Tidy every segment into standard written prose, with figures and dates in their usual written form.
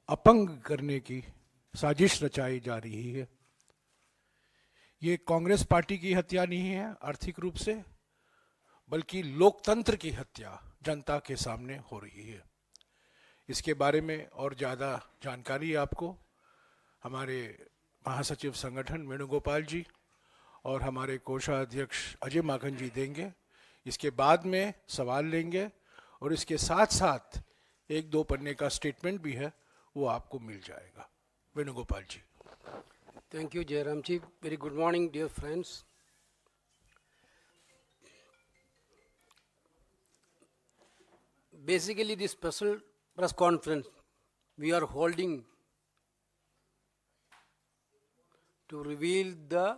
अपंग करने की साजिश रचाई जा रही है। ये कांग्रेस पार्टी की हत्या नहीं है आर्थिक रूप से, बल्कि लोकतंत्र की हत्या जनता के सामने हो रही है। इसके बारे में और ज़्यादा जानकारी आपको हमारे महासचिव संगठन वेणुगोपाल जी और हमारे कोषाध्यक्ष अजय माखन जी देंगे। इसके बाद में सवाल लेंगे और इसके साथ साथ एक दो पन्ने का स्टेटमेंट भी है, वो आपको मिल जाएगा। वेणुगोपाल जी। Thank you, Jairam ji. Very good morning, dear friends. Basically, this special press conference we are holding to reveal the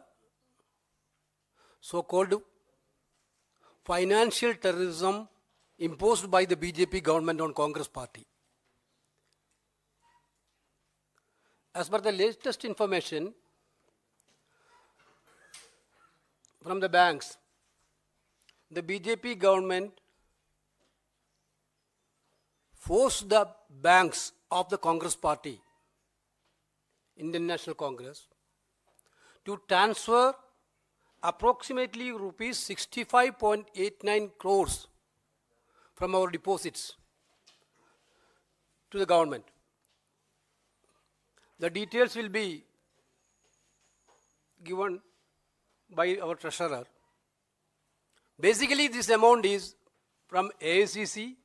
so-called financial terrorism imposed by the BJP government on Congress party. As per the latest information from the banks, the BJP government forced the banks of the Congress party, Indian National Congress, to transfer approximately rupees 65.89 crores from our deposits to the government. The details will be given by our treasurer. Basically, this amount is from AICC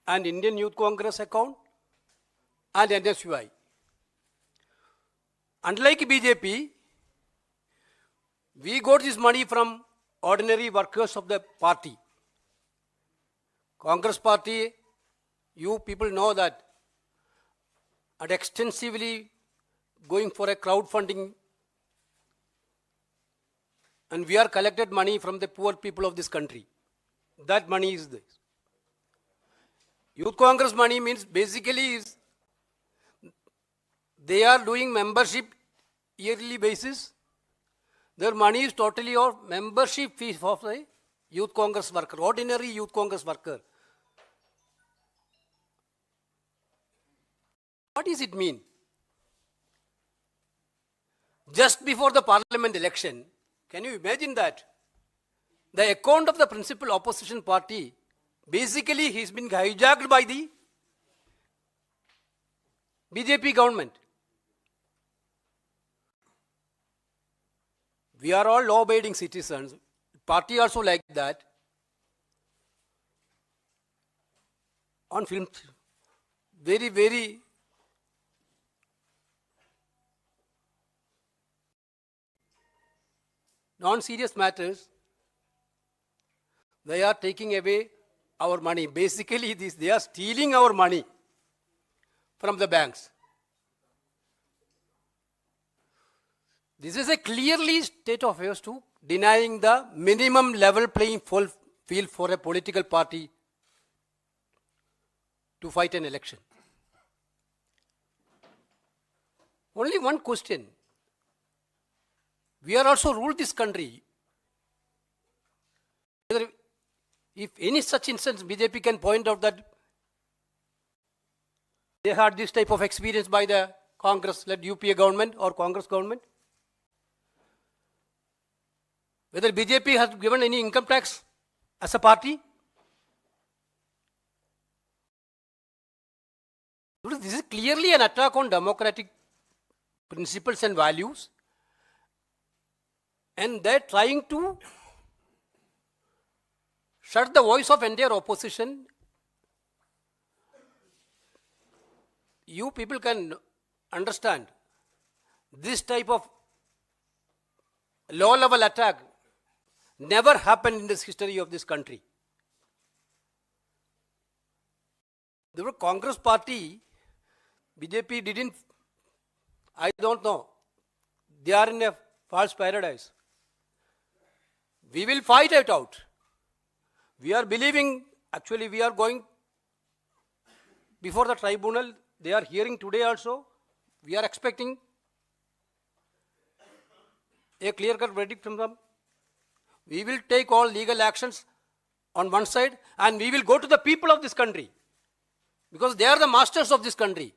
and Indian Youth Congress account and NSUI. Unlike BJP, we got this money from ordinary workers of the party. Congress party, you people know that, and extensively going for a crowdfunding, and we are collected money from the poor people of this country. That money is this. Youth Congress money means basically is they are doing membership yearly basis. Their money is totally of membership fees of the Youth Congress worker, ordinary Youth Congress worker. What does it mean? Just before the parliament election, can you imagine that? The account of the principal opposition party, basically he's been hijacked by the BJP government. We are all law-abiding citizens. Party also like that. On film, very non-serious matters, they are taking away our money. Basically, they are stealing our money from the banks. This is a clearly state of affairs to denying the minimum level playing field for a political party to fight an election. Only one question. We are also ruled this country. If any such instance BJP can point out that they had this type of experience by the Congress-led UPA government or Congress government, whether BJP has given any income tax as a party, this is clearly an attack on democratic principles and values. And they're trying to shut the voice of entire opposition. You people can understand this type of low-level attack never happened in this history of this country. The Congress party, BJP didn't, I don't know, they are in a false paradise. We will fight it out. We are believing, actually we are going before the tribunal. They are hearing today also. We are expecting a clear-cut verdict from them. We will take all legal actions on one side and we will go to the people of this country. because they are the masters of this country.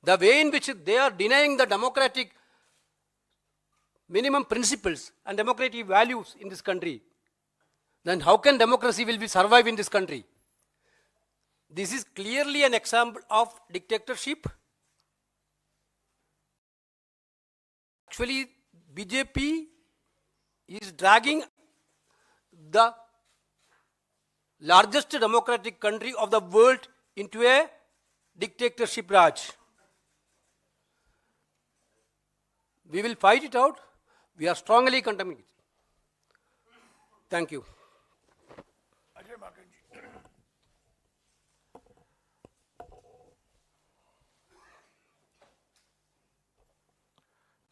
The way in which they are denying the democratic minimum principles and democratic values in this country, then how can democracy will be survive in this country? This is clearly an example of dictatorship. Actually, BJP is dragging the largest democratic country of the world into a dictatorship Raj. We will fight it out. We are strongly condemning it. Thank you.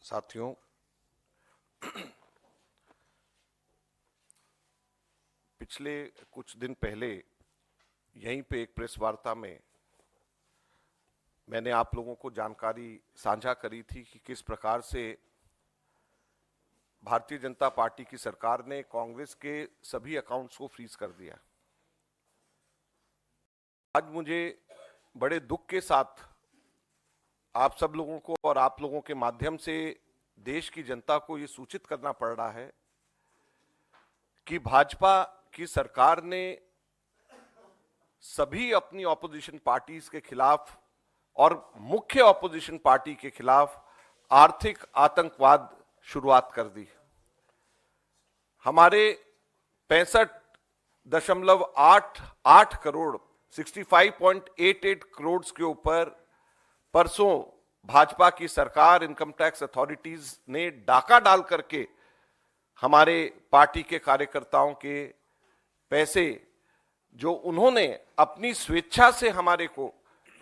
साथियों, पिछले कुछ दिन पहले यहीं पे एक press वार्ता में मैंने आप लोगों को जानकारी साझा करी थी कि किस प्रकार से भारतीय जनता पार्टी की सरकार ने कांग्रेस के सभी अकाउंट्स को फ्रीज कर दिया। आज मुझे बड़े दुख के साथ आप सब लोगों को और आप लोगों के माध्यम से देश की जनता को ये सूचित करना पड़ रहा है कि भाजपा की सरकार ने सभी अपनी ऑपोजिशन पार्टीज के खिलाफ और मुख्य ऑपोजिशन पार्टी के खिलाफ आर्थिक आतंकवाद शुरुआत कर दी। हमारे 65.88 करोड़ 65.88 करोड़ के ऊपर परसों भाजपा की सरकार, इनकम टैक्स अथॉरिटीज ने डाका डाल करके हमारे पार्टी के कार्यकर्ताओं के पैसे जो उन्होंने अपनी स्वेच्छा से हमारे को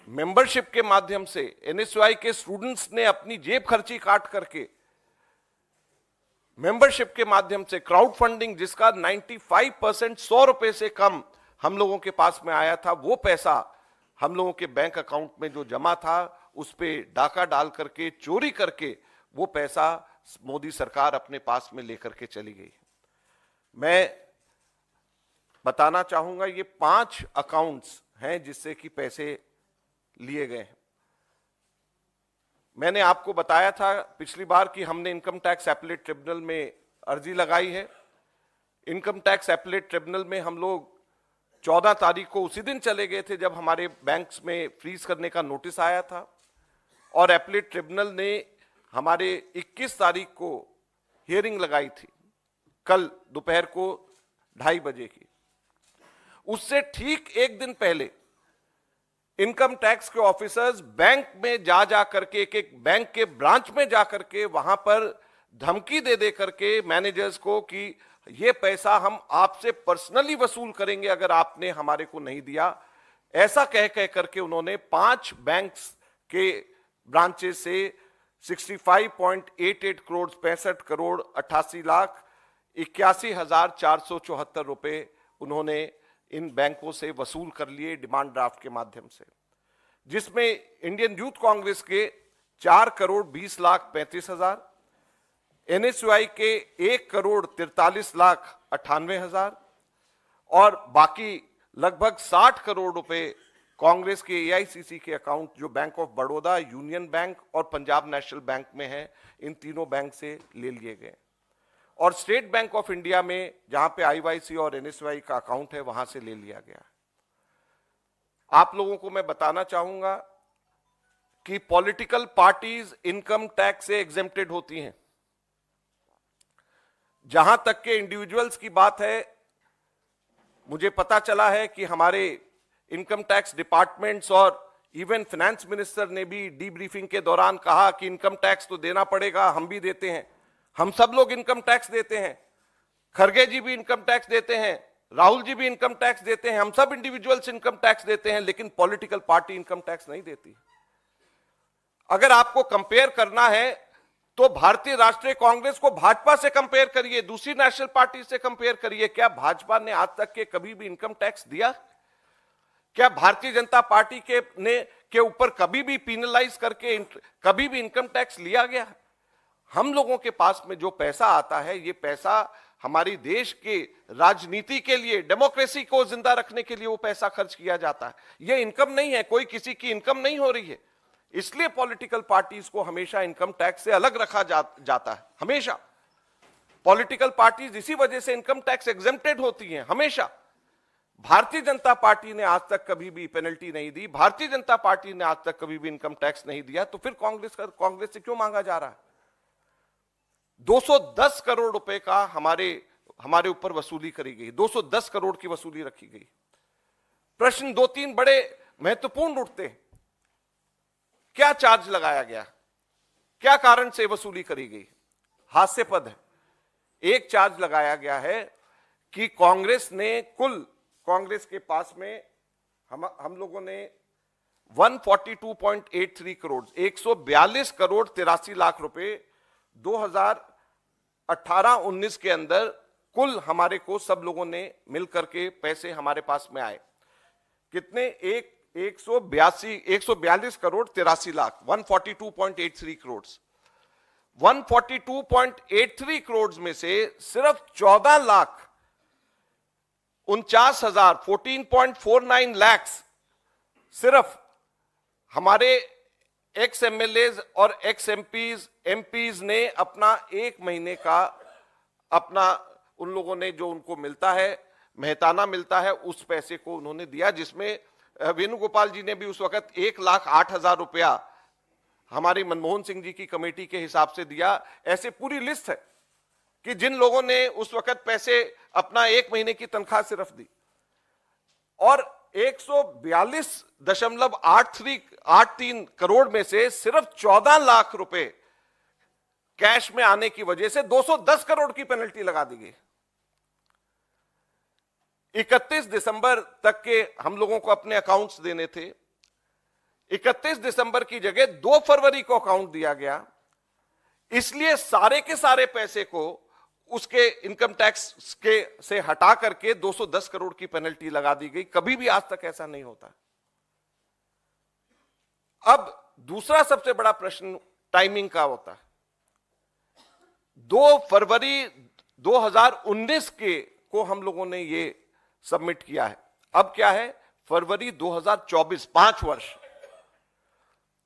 मेंबरशिप के माध्यम से, एनएसयूआई के स्टूडेंट्स ने अपनी जेब खर्ची काट करके मेंबरशिप के माध्यम से क्राउड फंडिंग जिसका 95% 100 रुपए से कम हम लोगों के पास में आया था, वो पैसा हम लोगों के बैंक अकाउंट में जो जमा था उस पे डाका डाल करके, चोरी करके वो पैसा मोदी सरकार अपने पास में लेकर के चली गई। मैं बताना चाहूंगा ये 5 अकाउंट्स हैं जिससे कि पैसे लिए गए हैं। मैंने आपको बताया था पिछली बार कि हमने इनकम टैक्स एपीलेट ट्रिब्यूनल में अर्जी लगाई है। इनकम टैक्स एपीलेट ट्रिब्यूनल में हम लोग 14 तारीख को उसी दिन चले गए थे जब हमारे बैंक्स में फ्रीज करने का नोटिस आया था, और एपीलेट ट्रिब्यूनल ने हमारे 21 तारीख को हियरिंग लगाई थी, कल दोपहर को 2:30 बजे की। उससे ठीक एक दिन पहले इनकम टैक्स के ऑफिसर्स बैंक में जा करके, एक बैंक के ब्रांच में जा करके वहां पर धमकी दे करके मैनेजर्स को कि ये पैसा हम आपसे पर्सनली वसूल करेंगे अगर आपने हमारे को नहीं दिया, ऐसा कह करके उन्होंने 5 बैंक्स के ब्रांचेस से 65.88 करोड़ 65 करोड़ 88 लाख 81,474 रुपए उन्होंने इन बैंकों से वसूल कर लिए डिमांड ड्राफ्ट के माध्यम से, जिसमें इंडियन यूथ कांग्रेस के 4 करोड़ 20 लाख 35 हजार, एनएसयूआई के 1 करोड़ 43 लाख 98 हजार और बाकी लगभग 60 करोड़ रुपए कांग्रेस के एआईसीसी के अकाउंट जो bank of Baroda, union bank और पंजाब नेशनल बैंक में है, इन तीनों बैंक से ले लिए गए। और स्टेट बैंक ऑफ इंडिया में जहां पे आईवाईसी और एनएसयूआई का अकाउंट है वहां से ले लिया गया। आप लोगों को मैं बताना चाहूंगा कि पॉलिटिकल पार्टीज इनकम टैक्स से एग्जेम्प्टेड होती हैं। जहां तक के इंडिविजुअल्स की बात है, मुझे पता चला है कि हमारे इनकम टैक्स डिपार्टमेंट्स और इवन फाइनेंस मिनिस्टर ने भी डीब्रीफिंग के दौरान कहा कि इनकम टैक्स तो देना पड़ेगा, हम भी देते हैं, हम सब लोग इनकम टैक्स देते हैं, खरगे जी भी इनकम टैक्स देते हैं, राहुल जी भी इनकम टैक्स देते हैं, हम सब इंडिविजुअल्स इनकम टैक्स देते हैं, लेकिन पॉलिटिकल पार्टी इनकम टैक्स नहीं देती। अगर आपको कंपेयर करना है तो भारतीय राष्ट्रीय कांग्रेस को भाजपा से कंपेयर करिए, दूसरी नेशनल पार्टी से कंपेयर करिए। क्या भाजपा ने आज तक के कभी भी इनकम टैक्स दिया? क्या भारतीय जनता पार्टी के ऊपर कभी भी पीनलाइज करके कभी भी इनकम टैक्स लिया गया? हम लोगों के पास में जो पैसा आता है, ये पैसा हमारी देश के राजनीति के लिए, डेमोक्रेसी को जिंदा रखने के लिए वो पैसा खर्च किया जाता है। ये इनकम नहीं है, कोई किसी की इनकम नहीं हो रही है। इसलिए पॉलिटिकल पार्टीज को हमेशा इनकम टैक्स से अलग रखा जाता है। हमेशा पॉलिटिकल पार्टीज इसी वजह से इनकम टैक्स एग्जेम्प्टेड होती हैं। हमेशा भारतीय जनता पार्टी ने आज तक कभी भी पेनल्टी नहीं दी, भारतीय जनता पार्टी ने आज तक कभी भी इनकम टैक्स नहीं दिया, तो फिर कांग्रेस से क्यों मांगा जा रहा है? 210 करोड़ रुपए का हमारे ऊपर वसूली करी गई, 210 करोड़ की वसूली रखी गई। प्रश्न 2-3 बड़े महत्वपूर्ण उठते हैं। क्या चार्ज लगाया गया, क्या कारण से वसूली करी गई? हास्यास्पद है। एक चार्ज लगाया गया है कि कांग्रेस के पास में हम लोगों ने 142.83 करोड़ 142 करोड़ 83 लाख रुपए 2018-19 के अंदर कुल हमारे को सब लोगों ने मिलकर के पैसे हमारे पास में आए। कितने? 142 करोड़ 83 लाख 142.83 करोड़ 142.83 करोड़ में से सिर्फ 14 लाख 49,000 14.49 लाख सिर्फ हमारे एक्स एमएलएज और एक्स एमपीज ने अपना एक महीने का अपना उन लोगों ने जो उनको मिलता है, मेहताना मिलता है, उस पैसे को उन्होंने दिया, जिसमें वेणुगोपाल जी ने भी उस वक्त 1,08,000 रुपया हमारी मनमोहन सिंह जी की कमेटी के हिसाब से दिया। ऐसे पूरी लिस्ट है कि जिन लोगों ने उस वक्त पैसे अपना एक महीने की तनख्वाह सिर्फ दी। और 142.83 करोड़ में से सिर्फ 14 लाख रुपए कैश में आने की वजह से 210 करोड़ की पेनल्टी लगा दी गई। 31 दिसंबर तक के हम लोगों को अपने अकाउंट्स देने थे। 31 दिसंबर की जगह 2 फरवरी को अकाउंट दिया गया, इसलिए सारे के सारे पैसे को उसके इनकम टैक्स के से हटा करके 210 करोड़ की पेनल्टी लगा दी गई। कभी भी आज तक ऐसा नहीं होता। अब दूसरा सबसे बड़ा प्रश्न टाइमिंग का होता है। 2 फरवरी 2019 को हम लोगों ने ये सबमिट किया है। अब क्या है? फरवरी 2024, 5 वर्ष।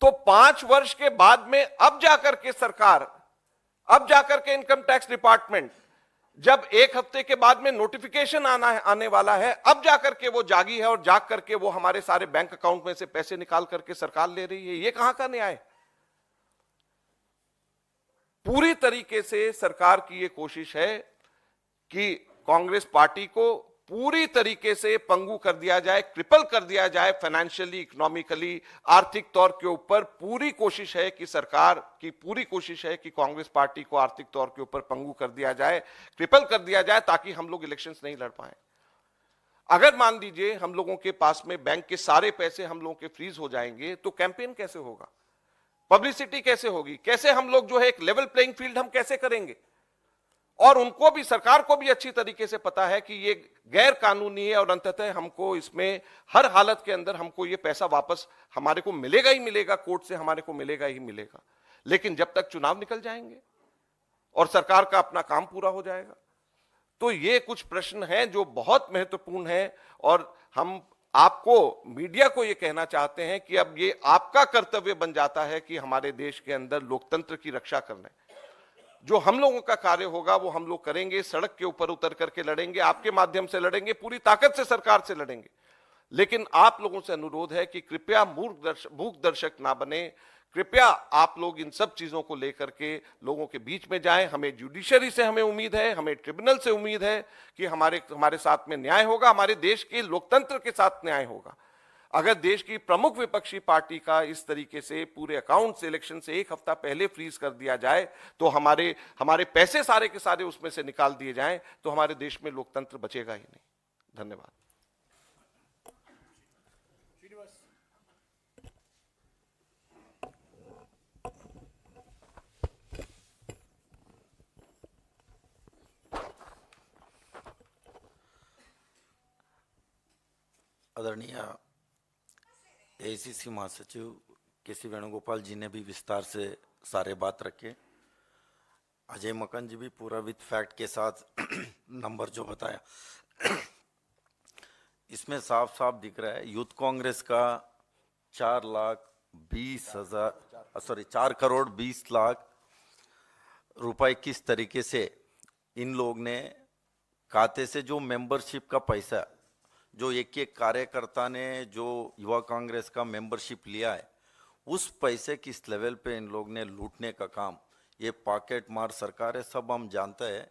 तो 5 वर्ष के बाद में अब जाकर के सरकार, अब जाकर के इनकम टैक्स डिपार्टमेंट, जब एक हफ्ते के बाद में नोटिफिकेशन आने वाला है, अब जाकर के वो जागी है और जाग करके वो हमारे सारे बैंक अकाउंट में से पैसे निकाल करके सरकार ले रही है। ये कहां का न्याय? पूरी तरीके से सरकार की ये कोशिश है कि कांग्रेस पार्टी को पूरी तरीके से पंगु कर दिया जाए, क्रिपल कर दिया जाए, फाइनेंशियली, इकोनॉमिकली, आर्थिक तौर के ऊपर। पूरी कोशिश है कि सरकार की पूरी कोशिश है कि कांग्रेस पार्टी को आर्थिक तौर के ऊपर पंगु कर दिया जाए, क्रिपल कर दिया जाए, ताकि हम लोग इलेक्शंस नहीं लड़ पाए। अगर मान लीजिए हम लोगों के पास में बैंक के सारे पैसे हम लोगों के फ्रीज हो जाएंगे, तो कैंपेन कैसे होगा, पब्लिसिटी कैसे होगी, कैसे हम लोग जो है एक लेवल प्लेइंग फील्ड हम कैसे करेंगे? और उनको भी, सरकार को भी अच्छी तरीके से पता है कि ये गैर कानूनी है और अंततः हमको इसमें हर हालत के अंदर हमको ये पैसा वापस हमारे को मिलेगा ही मिलेगा, कोर्ट से हमारे को मिलेगा ही मिलेगा। लेकिन जब तक चुनाव निकल जाएंगे और सरकार का अपना काम पूरा हो जाएगा, तो ये कुछ प्रश्न हैं जो बहुत महत्वपूर्ण है। और हम आपको, मीडिया को ये कहना चाहते हैं कि अब ये आपका कर्तव्य बन जाता है कि हमारे देश के अंदर लोकतंत्र की रक्षा करना है। जो हम लोगों का कार्य होगा वो हम लोग करेंगे, सड़क के ऊपर उतर करके लड़ेंगे, आपके माध्यम से लड़ेंगे, पूरी ताकत से सरकार से लड़ेंगे। लेकिन आप लोगों से अनुरोध है कि कृपया मूक दर्शक ना बने। कृपया आप लोग इन सब चीजों को लेकर के लोगों के बीच में जाएं। हमें जुडिशरी से हमें उम्मीद है, हमें ट्रिब्यूनल से उम्मीद है कि हमारे साथ में न्याय होगा, हमारे देश के लोकतंत्र के साथ न्याय होगा। अगर देश की प्रमुख विपक्षी पार्टी का इस तरीके से पूरे अकाउंट से इलेक्शन से एक हफ्ता पहले फ्रीज कर दिया जाए, तो हमारे पैसे सारे के सारे उसमें से निकाल दिए जाएं, तो हमारे देश में लोकतंत्र बचेगा ही नहीं। धन्यवाद। आदरणीय एआईसीसी महासचिव के सी वेणुगोपाल जी ने भी विस्तार से सारे बात रखे। अजय मकन जी भी पूरा विद फैक्ट के साथ नंबर जो बताया, इसमें साफ साफ दिख रहा है यूथ कांग्रेस का 4 करोड़ 20 लाख किस तरीके से इन लोग ने खाते से जो मेंबरशिप का पैसा, जो एक एक कार्यकर्ता ने जो युवा कांग्रेस का मेंबरशिप लिया है, उस पैसे किस लेवल पे इन लोग ने लूटने का काम, ये पॉकेट मार सरकार है, सब हम जानते हैं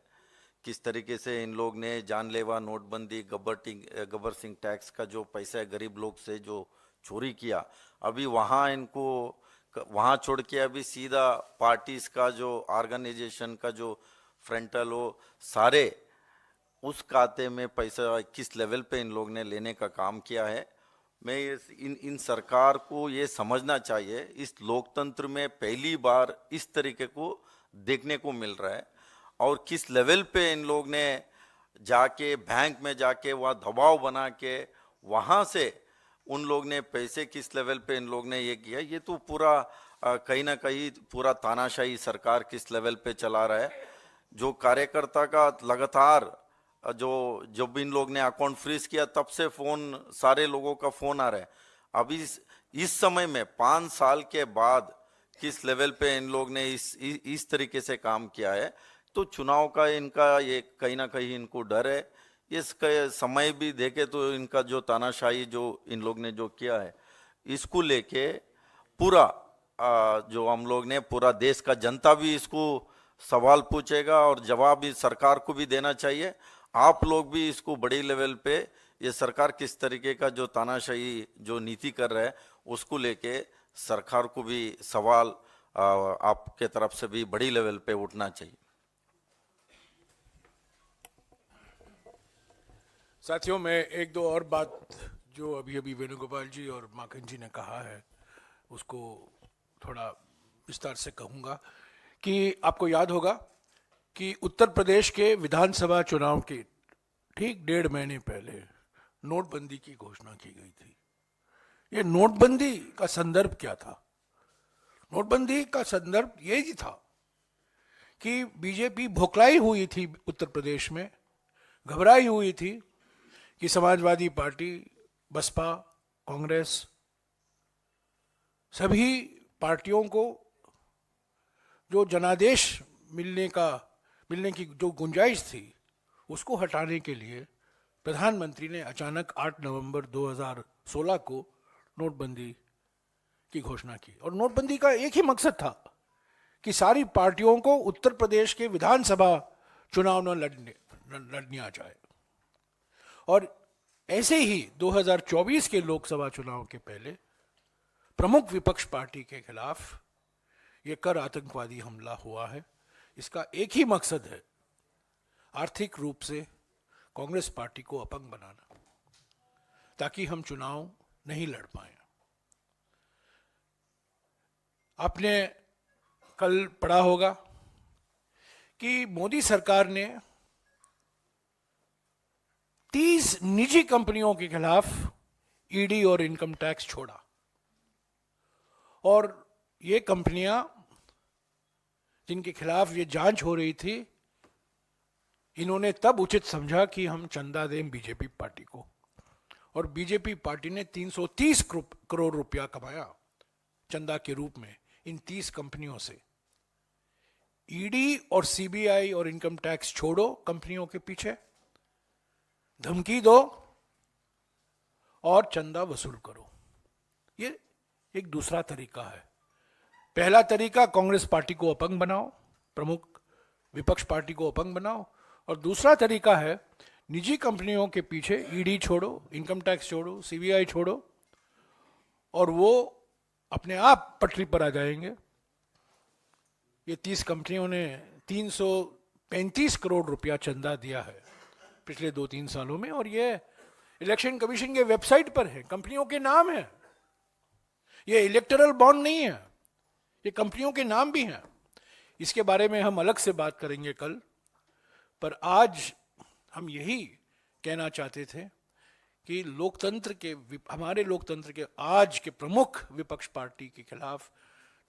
किस तरीके से इन लोग ने जानलेवा नोटबंदी, गब्बर सिंह टैक्स का जो पैसा है गरीब लोग से जो चोरी किया, अभी वहाँ इनको वहाँ छोड़ के अभी सीधा पार्टीज का जो ऑर्गेनाइजेशन का जो फ्रंटल हो सारे उस खाते में पैसा किस लेवल पे इन लोग ने लेने का काम किया है। मैं इन सरकार को ये समझना चाहिए, इस लोकतंत्र में पहली बार इस तरीके को देखने को मिल रहा है, और किस लेवल पे इन लोग ने जाके बैंक में जाके वहाँ दबाव बना के वहाँ से उन लोग ने पैसे किस लेवल पे इन लोग ने ये किया, ये तो पूरा कहीं ना कहीं पूरा तानाशाही सरकार किस लेवल पे चला रहा है। जो कार्यकर्ता का लगातार जो जब इन लोग ने अकाउंट फ्रीज किया तब से फोन, सारे लोगों का फोन आ रहा है। अभी इस समय में 5 साल के बाद किस लेवल पे इन लोग ने इस तरीके से काम किया है, तो चुनाव का इनका ये कहीं ना कहीं इनको डर है। इसका समय भी देखे तो इनका जो तानाशाही जो इन लोग ने जो किया है, इसको लेके पूरा जो हम लोग ने पूरा देश का जनता भी इसको सवाल पूछेगा और जवाब भी सरकार को भी देना चाहिए। आप लोग भी इसको बड़ी लेवल पे ये सरकार किस तरीके का जो तानाशाही जो नीति कर रहा है उसको लेके सरकार को भी सवाल आपके तरफ से भी बड़ी लेवल पे उठना चाहिए। साथियों, मैं एक दो और बात जो अभी अभी वेणुगोपाल जी और माखन जी ने कहा है उसको थोड़ा विस्तार से कहूँगा कि आपको याद होगा कि उत्तर प्रदेश के विधानसभा चुनाव के ठीक 1.5 महीने पहले नोटबंदी की घोषणा की गई थी। ये नोटबंदी का संदर्भ क्या था? नोटबंदी का संदर्भ यही था कि बीजेपी भोखलाई हुई थी उत्तर प्रदेश में, घबराई हुई थी कि समाजवादी पार्टी, बसपा, कांग्रेस, सभी पार्टियों को जो जनादेश मिलने की जो गुंजाइश थी उसको हटाने के लिए प्रधानमंत्री ने अचानक 8 नवंबर 2016 को नोटबंदी की घोषणा की। और नोटबंदी का एक ही मकसद था कि सारी पार्टियों को उत्तर प्रदेश के विधानसभा चुनाव न लड़ने आ जाए। और ऐसे ही 2024 के लोकसभा चुनाव के पहले प्रमुख विपक्ष पार्टी के खिलाफ ये कर आतंकवादी हमला हुआ है। इसका एक ही मकसद है, आर्थिक रूप से कांग्रेस पार्टी को अपंग बनाना, ताकि हम चुनाव नहीं लड़ पाए। आपने कल पढ़ा होगा कि मोदी सरकार ने 30 निजी कंपनियों के खिलाफ ईडी और इनकम टैक्स छोड़ा, और ये कंपनियां जिनके खिलाफ ये जांच हो रही थी, इन्होंने तब उचित समझा कि हम चंदा दें बीजेपी पार्टी को, और बीजेपी पार्टी ने 330 करोड़ रुपया कमाया चंदा के रूप में इन 30 कंपनियों से। ईडी और सीबीआई और इनकम टैक्स छोड़ो कंपनियों के पीछे, धमकी दो और चंदा वसूल करो। ये एक दूसरा तरीका है। पहला तरीका कांग्रेस पार्टी को अपंग बनाओ, प्रमुख विपक्ष पार्टी को अपंग बनाओ, और दूसरा तरीका है निजी कंपनियों के पीछे ईडी छोड़ो, इनकम टैक्स छोड़ो, सीबीआई छोड़ो, और वो अपने आप पटरी पर आ जाएंगे। ये 30 कंपनियों ने 335 करोड़ रुपया चंदा दिया है पिछले 2-3 सालों में, और ये इलेक्शन कमीशन के वेबसाइट पर है, कंपनियों के नाम है। ये इलेक्टोरल बॉन्ड नहीं है, ये कंपनियों के नाम भी हैं। इसके बारे में हम अलग से बात करेंगे कल, पर आज हम यही कहना चाहते थे कि हमारे लोकतंत्र के आज के प्रमुख विपक्ष पार्टी के खिलाफ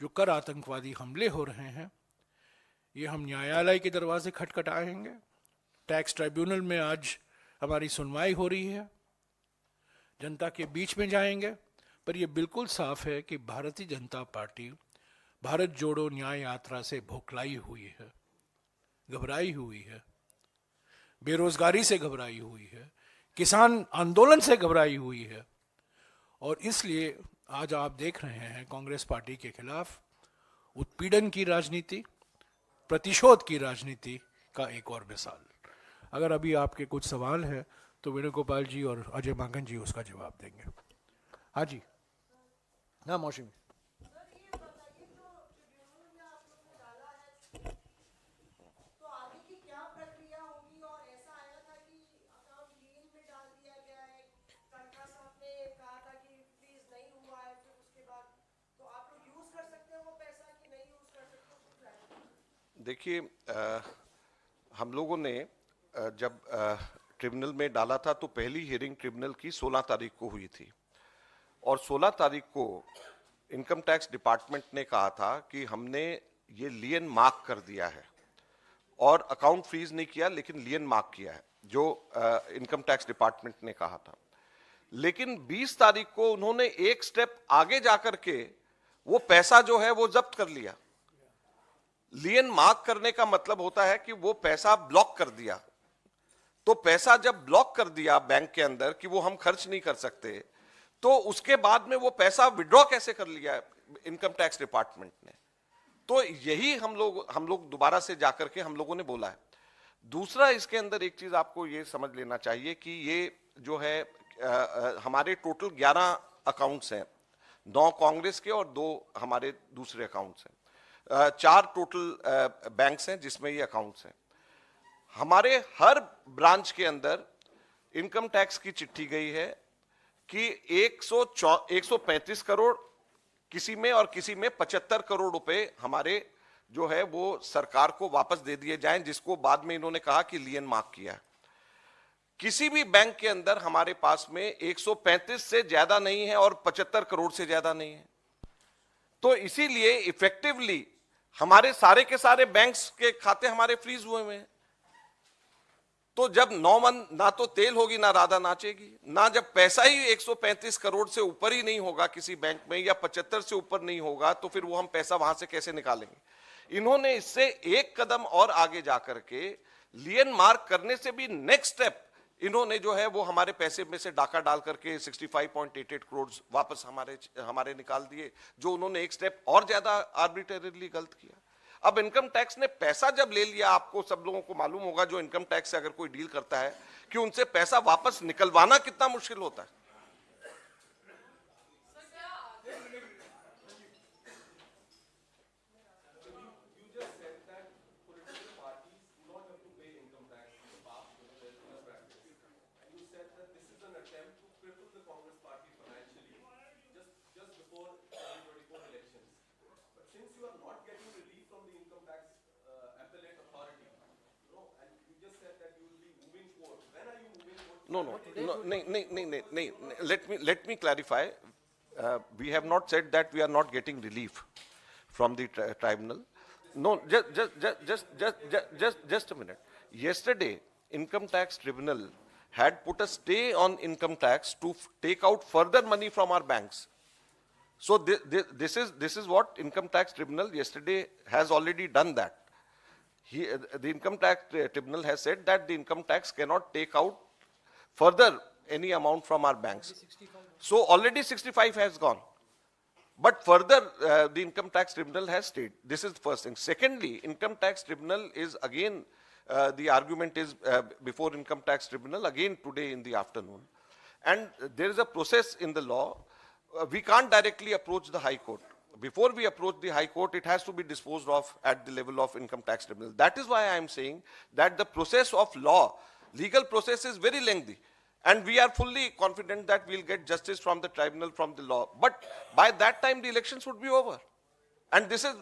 जो कर आतंकवादी हमले हो रहे हैं, ये हम न्यायालय के दरवाजे खटखटाएंगे। टैक्स ट्राइब्यूनल में आज हमारी सुनवाई हो रही है, जनता के बीच में जाएंगे। पर यह बिल्कुल साफ है कि भारतीय जनता पार्टी भारत जोड़ो न्याय यात्रा से भोखलाई हुई है, घबराई हुई है, बेरोजगारी से घबराई हुई है, किसान आंदोलन से घबराई हुई है। और इसलिए आज आप देख रहे हैं कांग्रेस पार्टी के खिलाफ उत्पीड़न की राजनीति, प्रतिशोध की राजनीति का एक और मिसाल। अगर अभी आपके कुछ सवाल है तो वेणुगोपाल जी और अजय माकन जी उसका जवाब देंगे। हाँ जी, हाँ मौसमी। देखिए, हम लोगों ने जब ट्रिब्यूनल में डाला था तो पहली हियरिंग ट्रिब्यूनल की 16 तारीख को हुई थी, और 16 तारीख को इनकम टैक्स डिपार्टमेंट ने कहा था कि हमने ये लियन मार्क कर दिया है और अकाउंट फ्रीज नहीं किया, लेकिन लियन मार्क किया है, जो इनकम टैक्स डिपार्टमेंट ने कहा था। लेकिन 20 तारीख को उन्होंने एक स्टेप आगे जाकर के वो पैसा जो है वो जब्त कर लिया। लियन मार्क करने का मतलब होता है कि वो पैसा ब्लॉक कर दिया। तो पैसा जब ब्लॉक कर दिया बैंक के अंदर कि वो हम खर्च नहीं कर सकते, तो उसके बाद में वो पैसा विड्रॉ कैसे कर लिया इनकम टैक्स डिपार्टमेंट ने। तो यही हम लोग दोबारा से जाकर के हम लोगों ने बोला है। दूसरा, इसके अंदर एक चीज आपको ये समझ लेना चाहिए कि ये जो है हमारे टोटल 11 अकाउंट्स हैं, 9 कांग्रेस के और 2 हमारे दूसरे अकाउंट्स हैं। 4 टोटल बैंक्स हैं जिसमें ये अकाउंट्स हैं। हमारे हर ब्रांच के अंदर इनकम टैक्स की चिट्ठी गई है कि 135 करोड़ किसी में और किसी में 75 करोड़ रुपए हमारे जो है वो सरकार को वापस दे दिए जाएं, जिसको बाद में इन्होंने कहा कि लियन मार्क किया है। किसी भी बैंक के अंदर हमारे पास में 135 से ज्यादा नहीं है और 75 करोड़ से ज्यादा नहीं है। तो इसीलिए इफेक्टिवली हमारे सारे के सारे बैंक्स के खाते हमारे फ्रीज हुए हुए हैं। तो जब 9 मन ना तो तेल होगी ना राधा नाचेगी, ना जब पैसा ही 135 करोड़ से ऊपर ही नहीं होगा किसी बैंक में या 75 से ऊपर नहीं होगा, तो फिर वो हम पैसा वहां से कैसे निकालेंगे। इन्होंने इससे एक कदम और आगे जाकर के लियन मार्क करने से भी नेक्स्ट स्टेप इन्होंने जो है वो हमारे पैसे में से डाका डाल करके 65.88 करोड़ वापस हमारे निकाल दिए, जो उन्होंने एक स्टेप और ज्यादा आर्बिट्रेरीली गलत किया। अब इनकम टैक्स ने पैसा जब ले लिया, आपको सब लोगों को मालूम होगा जो इनकम टैक्स से अगर कोई डील करता है कि उनसे पैसा वापस निकलवाना कितना मुश्किल होता है। No, let me clarify. We have not said that we are not getting relief from the tribunal. No, just a minute. Yesterday, Income Tax Tribunal had put a stay on income tax to take out further money from our banks. So this is what Income Tax Tribunal yesterday has already done that. The Income Tax Tribunal has said that the income tax cannot take out further any amount from our banks. So already 65 has gone. But further, the Income Tax Tribunal has stayed. This is the first thing. Secondly, Income Tax Tribunal is again, the argument is before Income Tax Tribunal again today in the afternoon. And there is a process in the law. We can't directly approach the High Court. Before we approach the High Court, it has to be disposed of at the level of Income Tax Tribunal. That is why I am saying that the process of law, legal process is very lengthy. And we are fully confident that we'll get justice from the tribunal, from the law. But by that time, the elections would be over. And this is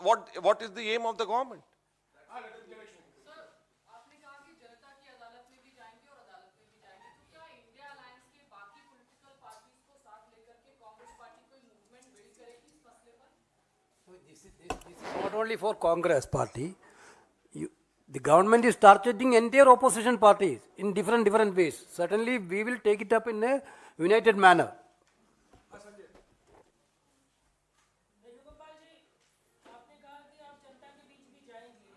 what is the aim of the government. This is not only for Congress party. The government is targeting entire opposition parties in different ways. Certainly, we will take it up in a united manner. Venugopal जी, आपने कहा कि आप जनता के बीच भी जाएंगे।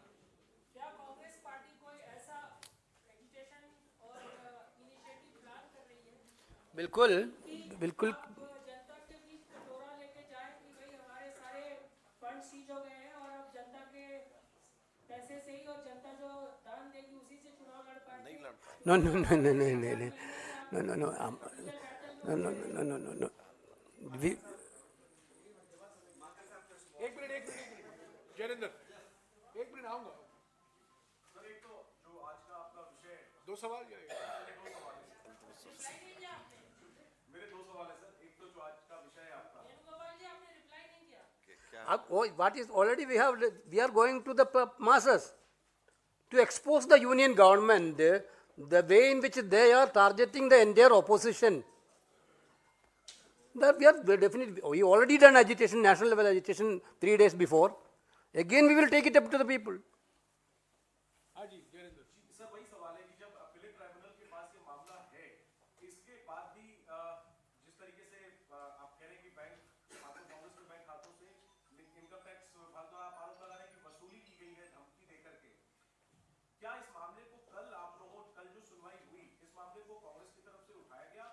क्या Congress party कोई ऐसा एजिटेशन और इनिशिएटिव प्लान कर रही है बिल्कुल, बिल्कुल। आप जनता के बीच कटोरा लेके जाए कि भाई हमारे सारे फंड सीज हो गए हैं और अब जनता के पैसे से ही और जनता जो दान देगी उसी से चुनाव लड़ पाएंगे? No, no, no, no, no, no, no, no, no, no, no, no, no, no, no, no. We, एक मिनट जयेंद्र, एक मिनट आऊंगा। दो सवाल या एक? वेणुगोपाल जी, आपने रिप्लाई नहीं किया। what is already we are going to the masses to expose the union government, the way in which they are targeting the entire opposition. That we are definitely, we already done agitation, national level agitation 3 days before. Again, we will take it up to the people. हाँ जी Jayendra. Sir वही सवाल है कि जब appellate tribunal के पास ये मामला है, इसके बाद भी जिस तरीके से आप कह रहे हैं कि बैंक खातों, कांग्रेस के बैंक खातों से इनकम टैक्स विभाग द्वारा आप आरोप लगा रहे हैं कि वसूली की गई है धमकी देकर के, क्या इस मामले को कल जो सुनवाई हुई, इस मामले को कांग्रेस की तरफ से उठाया गया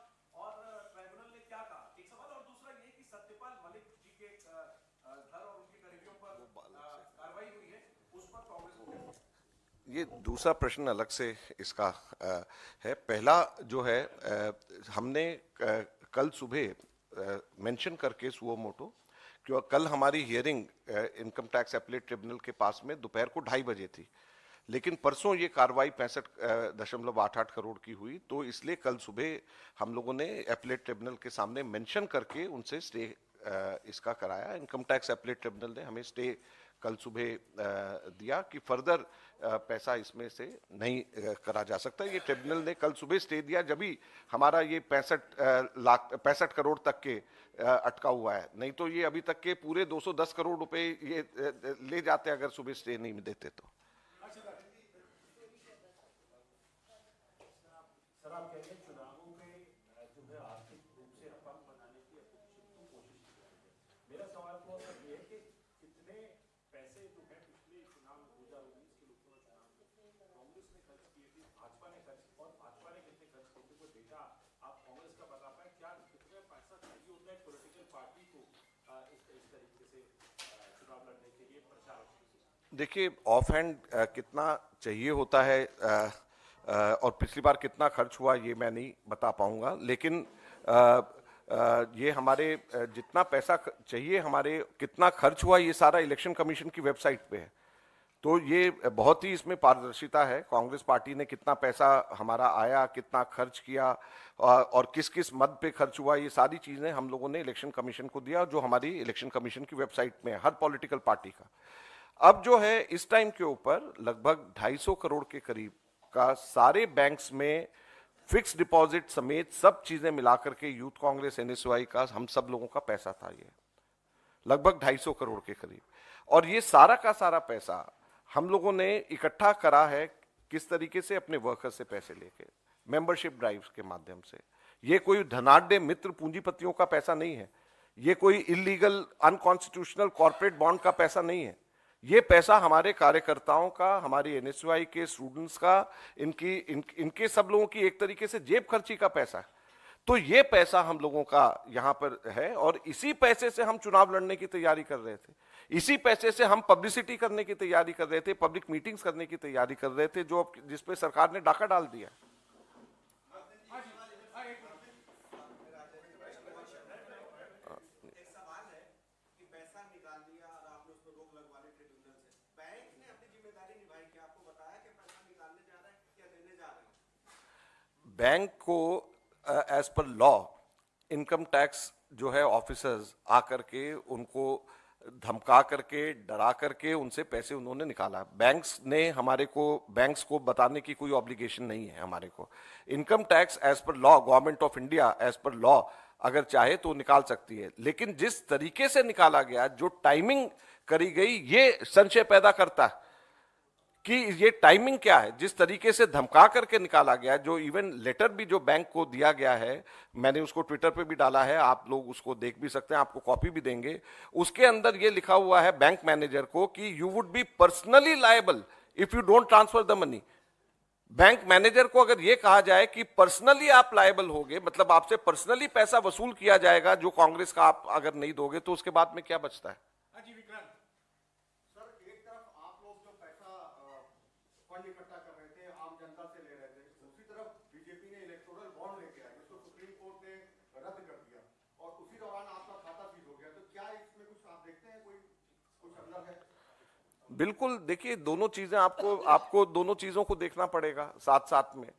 और ट्राइब्यूनल ने क्या कहा? एक सवाल। और दूसरा ये कि सत्यपाल मलिक जी के घर और उनके करीबियों पर कार्रवाई हुई है, उस पर कांग्रेस को ये दूसरा प्रश्न अलग से इसका है। पहला जो है हमने कल सुबह मेंशन करके सुओ मोटो कि कल हमारी hearing income tax appellate tribunal के पास में दोपहर को 2:30 बजे थी, लेकिन परसों ये कार्रवाई 65.88 करोड़ की हुई, तो इसलिए कल सुबह हम लोगों ने अपीलेट ट्रिब्यूनल के सामने मेंशन करके उनसे स्टे इसका कराया। इनकम टैक्स अपीलेट ट्रिब्यूनल ने हमें स्टे कल सुबह दिया कि फर्दर पैसा इसमें से नहीं करा जा सकता। ये ट्रिब्यूनल ने कल सुबह स्टे दिया जब भी हमारा ये 65 करोड़ तक के अटका हुआ है, नहीं तो ये अभी तक के पूरे 210 करोड़ रुपए ये ले जाते अगर सुबह स्टे नहीं देते तो। सर आप कह रहे हैं चुनावों में जो है आर्थिक रूप से अपंग बनाने की अपोजिशन को कोशिश की है। मेरा सवाल तो ये है कि कितने पैसे जो है पिछले चुनाव 2019 के लोकसभा चुनाव में कांग्रेस ने खर्च किए थे, भाजपा ने खर्च, और भाजपा ने कितने खर्च किए थे, कोई डेटा आप कांग्रेस का बता पाए? क्या कितने पैसा चाहिए होता है पॉलिटिकल पार्टी को इस तरीके से चुनाव लड़ने के लिए प्रचार? देखिए ऑफ हैंड कितना चाहिए होता है और पिछली बार कितना खर्च हुआ ये मैं नहीं बता पाऊंगा, लेकिन ये हमारे जितना पैसा चाहिए, हमारे कितना खर्च हुआ, ये सारा इलेक्शन कमीशन की वेबसाइट पे है। तो ये बहुत ही इसमें पारदर्शिता है। कांग्रेस पार्टी ने कितना पैसा हमारा आया, कितना खर्च किया और किस किस मद पे खर्च हुआ, ये सारी चीजें हम लोगों ने इलेक्शन कमीशन को दिया, जो हमारी इलेक्शन कमीशन की वेबसाइट में है हर पॉलिटिकल पार्टी का। अब जो है इस टाइम के ऊपर लगभग 250 करोड़ के करीब का सारे बैंक्स में फिक्स डिपॉजिट समेत सब चीजें मिलाकर के यूथ कांग्रेस एनएसयूआई का हम सब लोगों का पैसा था, ये लगभग 250 करोड़ के करीब। और ये सारा का सारा पैसा हम लोगों ने इकट्ठा करा है किस तरीके से, अपने वर्कर्स से पैसे लेके मेंबरशिप ड्राइव्स के माध्यम से। ये कोई धनाढ्य मित्र पूंजीपतियों का पैसा नहीं है, ये कोई इलीगल अनकॉन्स्टिट्यूशनल कॉर्पोरेट बॉन्ड का पैसा नहीं है। ये पैसा हमारे कार्यकर्ताओं का, हमारी एनएसयूआई के स्टूडेंट्स का, इनके सब लोगों की एक तरीके से जेब खर्ची का पैसा है। तो ये पैसा हम लोगों का यहाँ पर है और इसी पैसे से हम चुनाव लड़ने की तैयारी कर रहे थे, इसी पैसे से हम पब्लिसिटी करने की तैयारी कर रहे थे, पब्लिक मीटिंग्स करने की तैयारी कर रहे थे, जो जिसपे सरकार ने डाका डाल दिया। बैंक को as per law income tax जो है ऑफिसर्स आकर के उनको धमका करके, डरा करके उनसे पैसे उन्होंने निकाला। बैंक्स को बताने की कोई ऑब्लिगेशन नहीं है हमारे को। Income tax as per law, government of India as per law अगर चाहे तो निकाल सकती है, लेकिन जिस तरीके से निकाला गया, जो टाइमिंग करी गई, ये संशय पैदा करता है कि ये टाइमिंग क्या है। जिस तरीके से धमका करके निकाला गया, जो इवन लेटर भी जो बैंक को दिया गया है, मैंने उसको ट्विटर पे भी डाला है, आप लोग उसको देख भी सकते हैं, आपको कॉपी भी देंगे। उसके अंदर ये लिखा हुआ है बैंक मैनेजर को कि you would be personally liable if you don't transfer the money. Bank manager को अगर यह कहा जाए कि पर्सनली आप लायबल होगे, मतलब आपसे पर्सनली पैसा वसूल किया जाएगा जो कांग्रेस का आप अगर नहीं दोगे, तो उसके बाद में क्या बचता है? सर, एक तरफ आप लोग जो पैसा फंड इकट्ठा कर रहे थे, आम जनता से ले रहे थे, दूसरी तरफ बीजेपी ने इलेक्टोरल बॉन्ड लेके आया, जिसको सुप्रीम कोर्ट ने रद्द कर दिया, और उसी दौरान आपका खाता सीज हो गया। तो क्या इसमें कुछ आप देखते हैं, कोई कुछ अंदर है? बिल्कुल, देखिए दोनों चीजें आपको दोनों चीजों को देखना पड़ेगा साथ साथ में।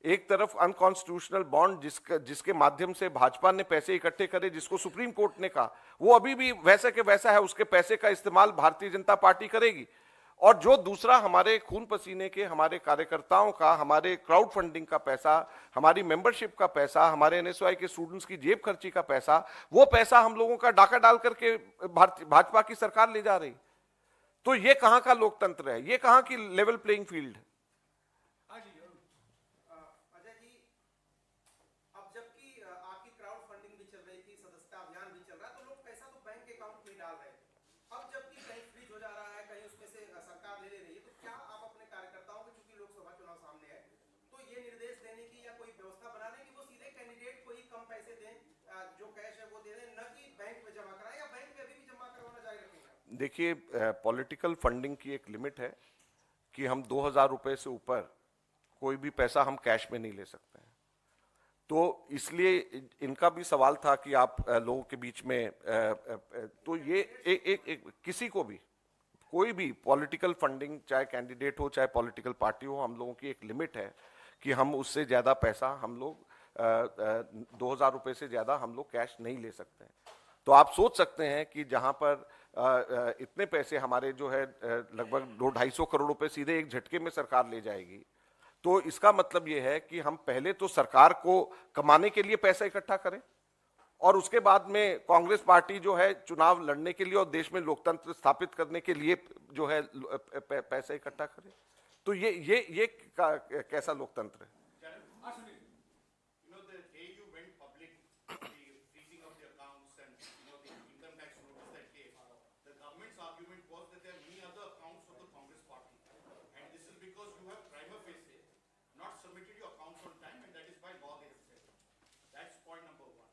एक तरफ अनकॉन्स्टिट्यूशनल बॉन्ड जिसके माध्यम से भाजपा ने पैसे इकट्ठे करे, जिसको सुप्रीम कोर्ट ने कहा वो अभी भी वैसे के वैसा है, उसके पैसे का इस्तेमाल भारतीय जनता पार्टी करेगी। और जो दूसरा हमारे खून पसीने के, हमारे कार्यकर्ताओं का, हमारे क्राउड फंडिंग का पैसा, हमारी मेंबरशिप का पैसा, हमारे एनएसयूआई के स्टूडेंट्स की जेब खर्ची का पैसा, वो पैसा हम लोगों का डाका डाल करके भाजपा की सरकार ले जा रही। तो ये कहां का लोकतंत्र है? ये कहां की लेवल प्लेइंग फील्ड है? अजय जी, अब जबकि आपकी क्राउड फंडिंग भी चल रही थी, सदस्यता अभियान भी चल रहा है, तो लोग पैसा तो बैंक अकाउंट में डाल रहे हैं। अब जबकि कहीं फ्रीज हो जा रहा है, कहीं उसमें से सरकार ले रही है, तो क्या आप अपने कार्यकर्ताओं को, चूंकि लोकसभा चुनाव सामने है, तो ये निर्देश देने की या कोई व्यवस्था बना दें कि वो सीधे कैंडिडेट को ही कम पैसे दें, जो कैश है वो दे दें, न कि बैंक में जमा कराएं, या बैंक में अभी भी जमा करवाना जारी रखेंगे? देखिए, पॉलिटिकल फंडिंग की एक लिमिट है कि हम 2000 रुपए से ऊपर कोई भी पैसा हम कैश में नहीं ले सकते हैं। तो इसलिए इनका भी सवाल था कि आप लोगों के बीच में तो ये एक किसी को भी, कोई भी पॉलिटिकल फंडिंग, चाहे कैंडिडेट हो चाहे पॉलिटिकल पार्टी हो, हम लोगों की एक लिमिट है कि हम उससे ज्यादा पैसा हम लोग 2000 रुपए से ज्यादा हम लोग कैश नहीं ले सकते हैं। तो आप सोच सकते हैं कि जहां पर इतने पैसे हमारे जो है लगभग 200-250 करोड़ रुपए सीधे एक झटके में सरकार ले जाएगी, तो इसका मतलब यह है कि हम पहले तो सरकार को कमाने के लिए पैसा इकट्ठा करें, और उसके बाद में कांग्रेस पार्टी जो है चुनाव लड़ने के लिए और देश में लोकतंत्र स्थापित करने के लिए जो है पैसा इकट्ठा करे। तो ये कैसा लोकतंत्र है? You know, the day you went public, the freezing of the accounts and, you know, the income tax notice that came, the government's argument was that there are many other accounts of the Congress party. And this is because you have prima facie not submitted your accounts on time, and that is by law they have said. That's point number one.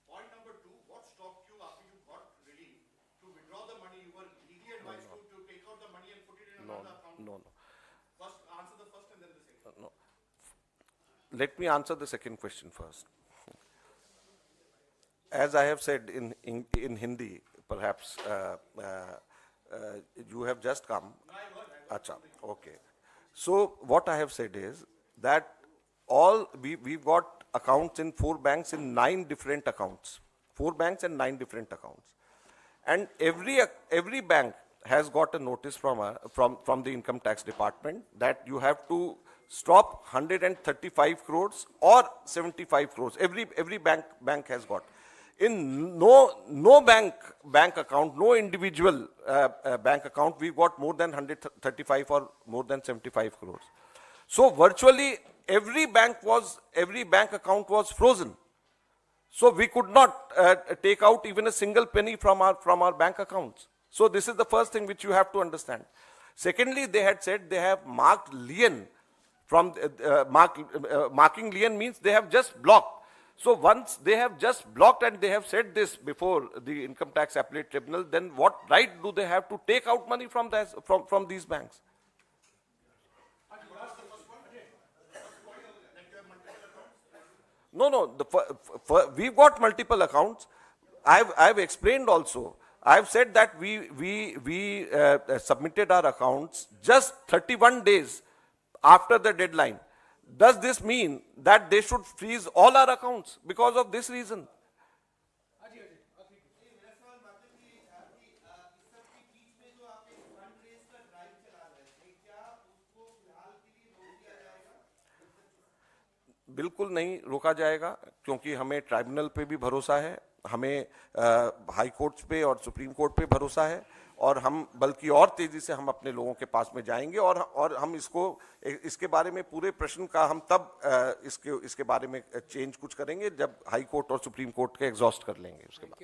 Point number two, what stopped you after you got relief to withdraw the money? You were legally advised to take out the money and put it in another account. No. First, answer the first and then the second. No. Let me answer the second question first. As I have said in Hindi, perhaps you have just come. Acha, okay. So what I have said is that we've got accounts in 4 banks in 9 different accounts. 4 banks and 9 different accounts. And every bank has got a notice from the income tax department that you have to stop 135 crores or 75 crores. Every bank has got. In no bank account, no individual bank account, we got more than 135 or more than 75 crores. So virtually every bank account was frozen. So we could not take out even a single penny from our bank accounts. So this is the first thing which you have to understand. Secondly, they had said they have marked lien. Marking lien means they have just blocked. So once they have just blocked and they have said this before the Income Tax Appellate Tribunal, then what right do they have to take out money from these banks? No. We've got multiple accounts. I've explained also. I've said that we submitted our accounts just 31 days after the deadline. Does this mean that they should freeze all our accounts because of this reason? बिल्कुल नहीं रोका जाएगा, क्योंकि हमें tribunal पे भी भरोसा है, हमें हाई कोर्ट्स पे और सुप्रीम कोर्ट पे भरोसा है, और हम बल्कि और तेजी से हम अपने लोगों के पास में जाएंगे, और हम इसके बारे में पूरे प्रश्न का हम तब इसके बारे में चेंज कुछ करेंगे जब हाई कोर्ट और सुप्रीम कोर्ट के एग्जॉस्ट कर लेंगे उसके बाद।